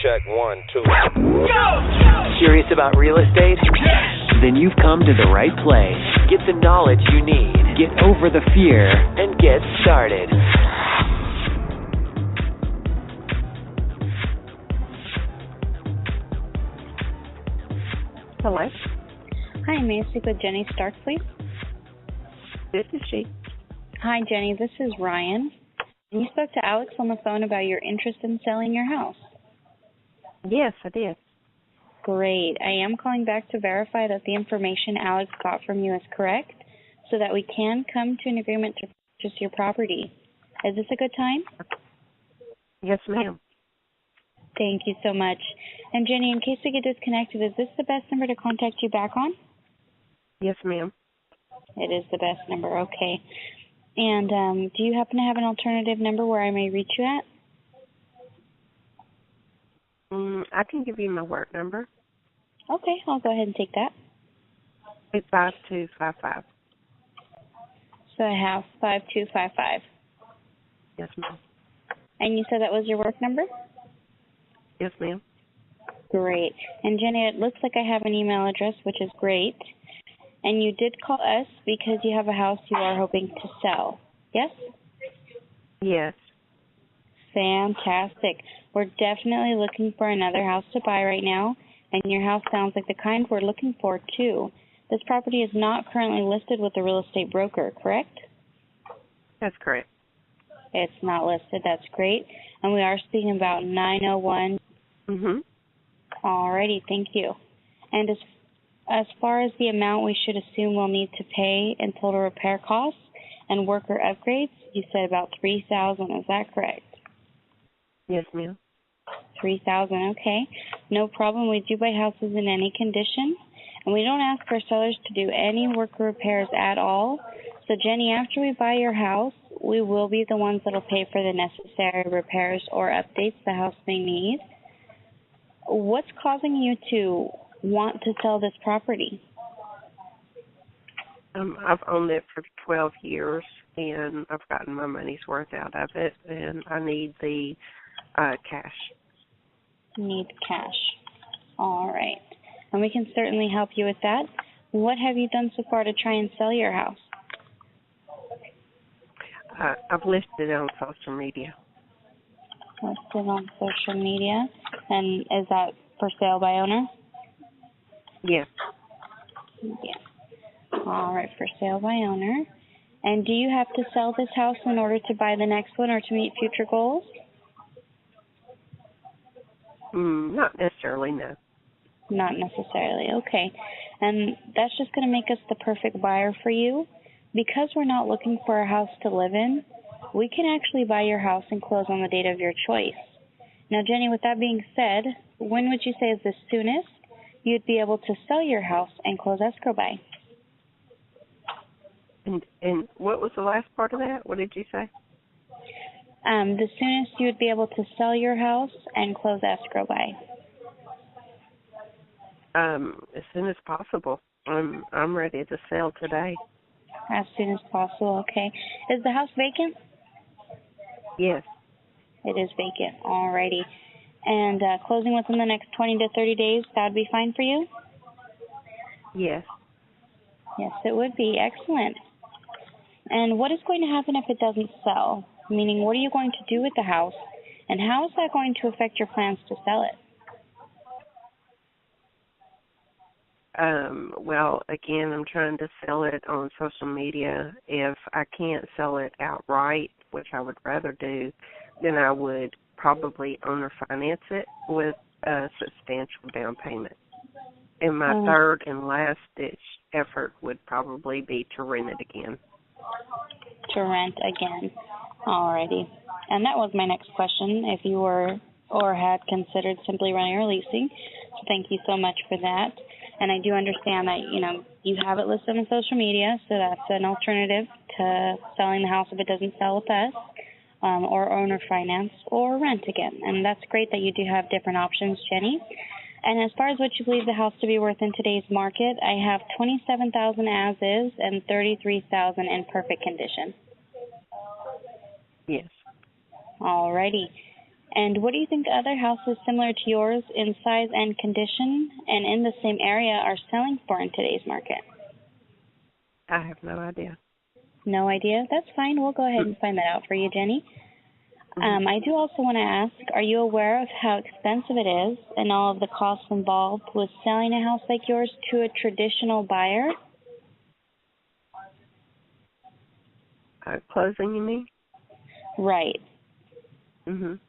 Check 1, 2. Go! Serious about real estate? Then you've come to the right place. Get the knowledge you need, get over the fear, and get started. Hello. Hi, may I speak with Jenny Stark, please? This is she. Hi, Jenny. This is Ryan. You spoke to Alex on the phone about your interest in selling your house. Yes, I did. Great. I am calling back to verify that the information Alex got from you is correct so that we can come to an agreement to purchase your property. Is this a good time? Yes, ma'am. Thank you so much. And Jenny, in case we get disconnected, is this the best number to contact you back on? Yes, ma'am. It is the best number. Okay. And do you happen to have an alternative number where I may reach you at? I can give you my work number. Okay, I'll go ahead and take that. 85255. So I have 5255. Yes, ma'am. And you said that was your work number? Yes, ma'am. Great. And Jenny, it looks like I have an email address, which is great. And you did call us because you have a house you are hoping to sell. Yes? Yes. Fantastic. We're definitely looking for another house to buy right now, and your house sounds like the kind we're looking for, too. This property is not currently listed with a real estate broker, correct? That's correct. It's not listed. That's great. And we are speaking about 901. Alrighty, thank you. And as far as the amount we should assume we'll need to pay in total repair costs and worker upgrades, you said about $3,000. Is that correct? Yes, ma'am. $3,000, okay. No problem. We do buy houses in any condition, and we don't ask our sellers to do any worker repairs at all. So, Jenny, after we buy your house, we will be the ones that will pay for the necessary repairs or updates the house may need. What's causing you to want to sell this property? I've owned it for 12 years, and I've gotten my money's worth out of it, and I need the cash. Need cash. All right. And we can certainly help you with that. What have you done so far to try and sell your house? I've listed it on social media. Listed on social media. And is that for sale by owner? Yes. Yeah. All right, for sale by owner. And do you have to sell this house in order to buy the next one or to meet future goals? Not necessarily, no. Not necessarily, okay. And that's just going to make us the perfect buyer for you. Because we're not looking for a house to live in, we can actually buy your house and close on the date of your choice. Now, Jenny, with that being said, when would you say is the soonest you'd be able to sell your house and close escrow by? And what was the last part of that? What did you say? The soonest you would be able to sell your house and close escrow by? As soon as possible. I'm ready to sell today. As soon as possible, okay. Is the house vacant? Yes. It is vacant, alrighty. And closing within the next 20 to 30 days, that would be fine for you? Yes. Yes, it would be. Excellent. And what is going to happen if it doesn't sell? Meaning, what are you going to do with the house? And how is that going to affect your plans to sell it? Well, again, I'm trying to sell it on social media. If I can't sell it outright, which I would rather do, then I would probably owner finance it with a substantial down payment. And my third and last ditch effort would probably be to rent it again. To rent again. Alrighty. And that was my next question, if you were or had considered simply renting or leasing. So thank you so much for that. And I do understand that, you have it listed on social media, so that's an alternative to selling the house if it doesn't sell with us, or owner finance, or rent again. And that's great that you do have different options, Jenny. And as far as what you believe the house to be worth in today's market, I have $27,000 as is and $33,000 in perfect condition. Yes. Alrighty. And what do you think other houses similar to yours in size and condition and in the same area are selling for in today's market? I have no idea. No idea? That's fine. We'll go ahead and find that out for you, Jenny. I do also want to ask, are you aware of how expensive it is and all of the costs involved with selling a house like yours to a traditional buyer? Closing, you mean? Right. Mhm.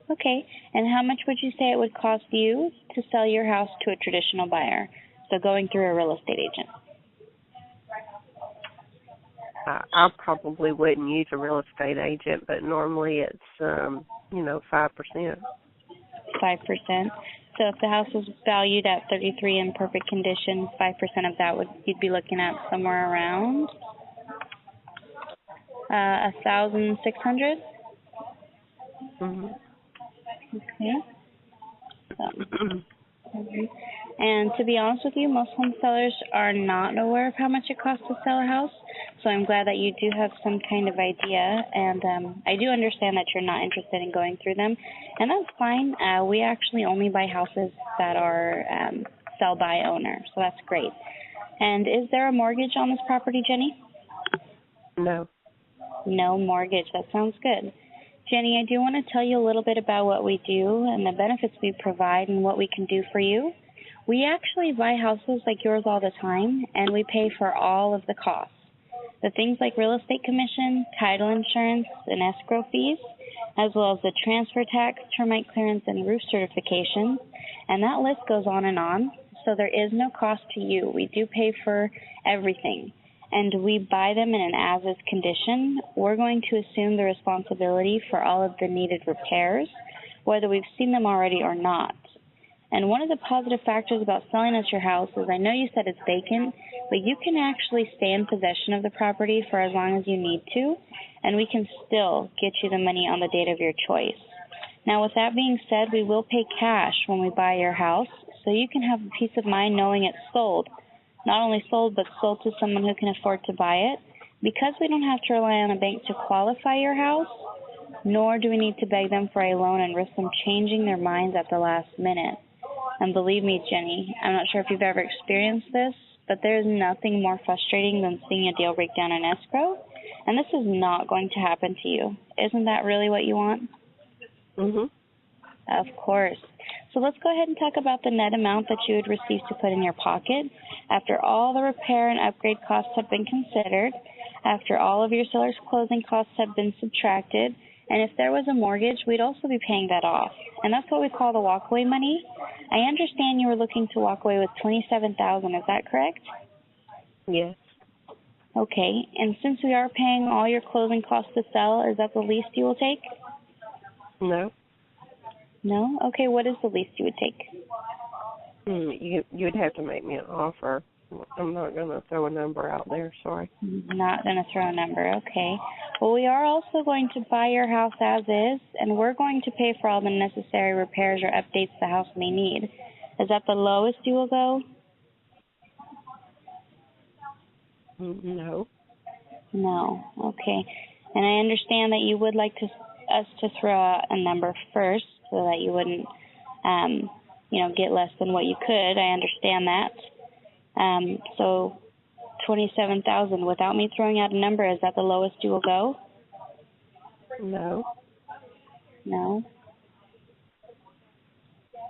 Okay. And how much would you say it would cost you to sell your house to a traditional buyer? So going through a real estate agent. I probably wouldn't use a real estate agent, but normally it's 5%. 5%. So if the house was valued at $33 in perfect condition, 5% of that you'd be looking at somewhere around $1,600. Mhm. Okay. And to be honest with you, most home sellers are not aware of how much it costs to sell a house. So I'm glad that you do have some kind of idea. And I do understand that you're not interested in going through them. And that's fine. We actually only buy houses that are sell by owner. So that's great. And is there a mortgage on this property, Jenny? No. No mortgage. That sounds good. Jenny, I do want to tell you a little bit about what we do and the benefits we provide and what we can do for you. We actually buy houses like yours all the time, and we pay for all of the costs. The things like real estate commission, title insurance, and escrow fees, as well as the transfer tax, termite clearance, and roof certifications, and that list goes on and on. So there is no cost to you. We do pay for everything, and we buy them in an as-is condition. We're going to assume the responsibility for all of the needed repairs, whether we've seen them already or not. And one of the positive factors about selling us your house is, I know you said it's vacant, but you can actually stay in possession of the property for as long as you need to, and we can still get you the money on the date of your choice. Now, with that being said, we will pay cash when we buy your house, so you can have peace of mind knowing it's sold. Not only sold, but sold to someone who can afford to buy it. Because we don't have to rely on a bank to qualify your house, nor do we need to beg them for a loan and risk them changing their minds at the last minute. And believe me, Jenny, I'm not sure if you've ever experienced this, but there's nothing more frustrating than seeing a deal break down in escrow, and this is not going to happen to you. Isn't that really what you want? Mhm. Of course. So let's go ahead and talk about the net amount that you would receive to put in your pocket after all the repair and upgrade costs have been considered, after all of your seller's closing costs have been subtracted, and if there was a mortgage, we'd also be paying that off. And that's what we call the walkaway money. I understand you were looking to walk away with $27,000. Is that correct? Yes. Okay. And since we are paying all your closing costs to sell, is that the least you will take? No. No? Okay. What is the least you would take? You'd have to make me an offer. I'm not going to throw a number out there, sorry. Not going to throw a number, okay. Well, we are also going to buy your house as is, and we're going to pay for all the necessary repairs or updates the house may need. Is that the lowest you will go? No. No, okay. And I understand that you would like us to throw out a number first so that you wouldn't, get less than what you could. I understand that. So $27,000 without me throwing out a number, is that the lowest you will go? No. No?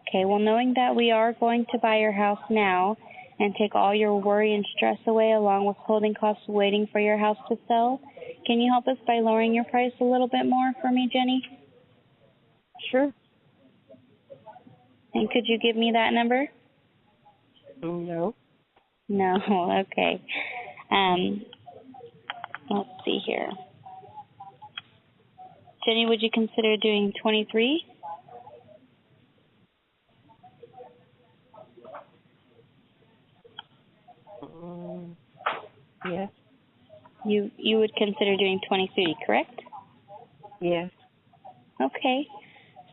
Okay, well, knowing that we are going to buy your house now and take all your worry and stress away along with holding costs waiting for your house to sell, can you help us by lowering your price a little bit more for me, Jenny? Sure. And could you give me that number? No. No, okay. Let's see here. Jenny, would you consider doing 23? Yes. You would consider doing 23, correct? Yes. Okay.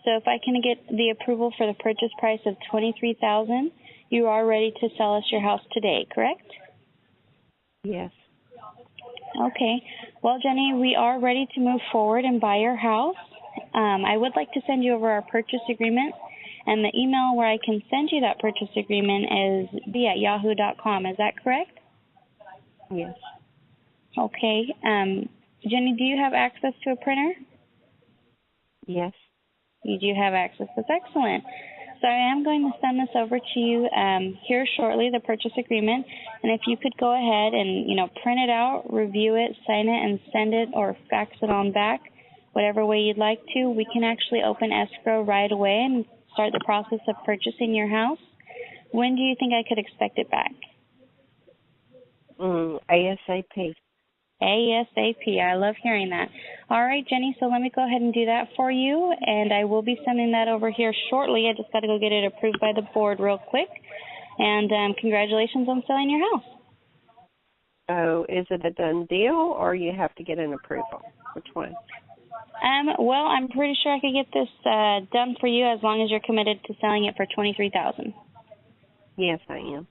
So if I can get the approval for the purchase price of $23,000, you are ready to sell us your house today, correct? Yes. Okay. Well, Jenny, we are ready to move forward and buy your house. I would like to send you over our purchase agreement, and the email where I can send you that purchase agreement is b@yahoo.com. Is that correct? Yes. Okay. Jenny, do you have access to a printer? Yes. You do have access. That's excellent. So I am going to send this over to you here shortly, the purchase agreement. And if you could go ahead and, print it out, review it, sign it, and send it or fax it on back, whatever way you'd like to, we can actually open escrow right away and start the process of purchasing your house. When do you think I could expect it back? ASAP. ASAP. I love hearing that. All right, Jenny, so let me go ahead and do that for you, and I will be sending that over here shortly. I just got to go get it approved by the board real quick. And congratulations on selling your house. So is it a done deal, or you have to get an approval? Which one? Well, I'm pretty sure I could get this done for you as long as you're committed to selling it for $23,000. Yes, I am.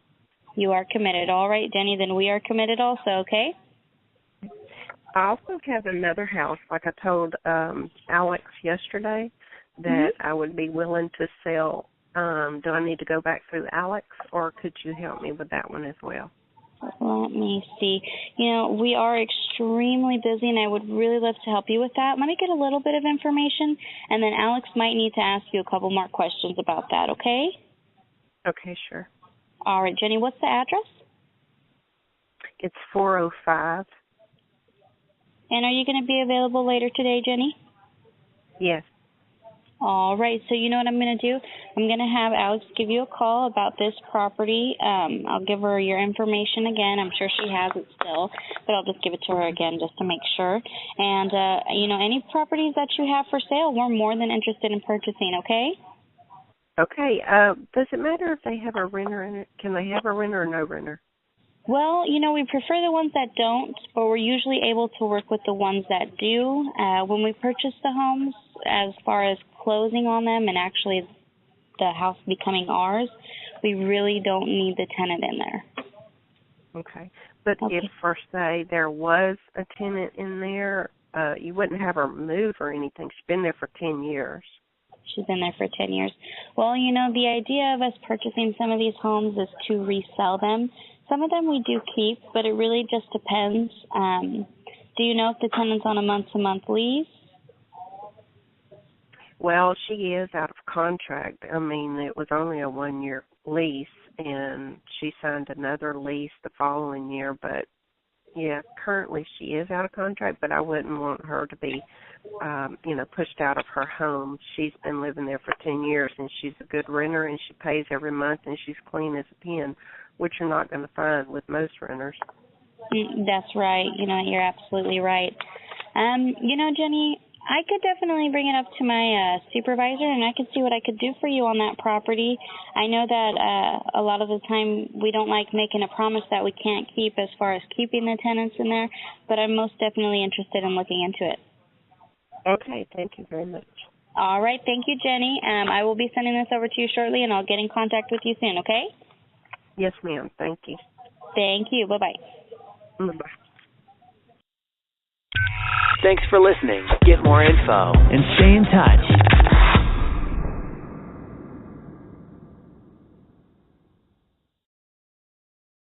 You are committed. All right, Jenny, then we are committed also, okay? I also have another house, like I told Alex yesterday, that I would be willing to sell. Do I need to go back through Alex, or could you help me with that one as well? Let me see. We are extremely busy, and I would really love to help you with that. Let me get a little bit of information, and then Alex might need to ask you a couple more questions about that, okay? Okay, sure. All right, Jenny, what's the address? It's 405. And are you going to be available later today, Jenny? Yes. All right, so you know what I'm going to do? I'm going to have Alex give you a call about this property. I'll give her your information again. I'm sure she has it still, but I'll just give it to her again just to make sure. And, any properties that you have for sale, we're more than interested in purchasing, okay? Okay. Does it matter if they have a renter in it? Can they have a renter or no renter? Well, we prefer the ones that don't, but we're usually able to work with the ones that do. When we purchase the homes, as far as closing on them and actually the house becoming ours, we really don't need the tenant in there. Okay. But Okay. if, for say, there was a tenant in there, you wouldn't have her move or anything. She's been there for 10 years. She's been there for 10 years. Well, the idea of us purchasing some of these homes is to resell them. Some of them we do keep, but it really just depends. Do you know if the tenant's on a month-to-month lease? Well, she is out of contract. I mean, it was only a 1-year lease, and she signed another lease the following year. But, yeah, currently she is out of contract, but I wouldn't want her to be, pushed out of her home. She's been living there for 10 years, and she's a good renter, and she pays every month, and she's clean as a pin, which you're not going to find with most renters. That's right. You're absolutely right. Jenny, I could definitely bring it up to my supervisor, and I could see what I could do for you on that property. I know that a lot of the time we don't like making a promise that we can't keep as far as keeping the tenants in there, but I'm most definitely interested in looking into it. Okay, thank you very much. All right, thank you, Jenny. I will be sending this over to you shortly, and I'll get in contact with you soon, okay? Yes, ma'am. Thank you. Thank you. Bye-bye. Bye-bye. Thanks for listening. Get more info and stay in touch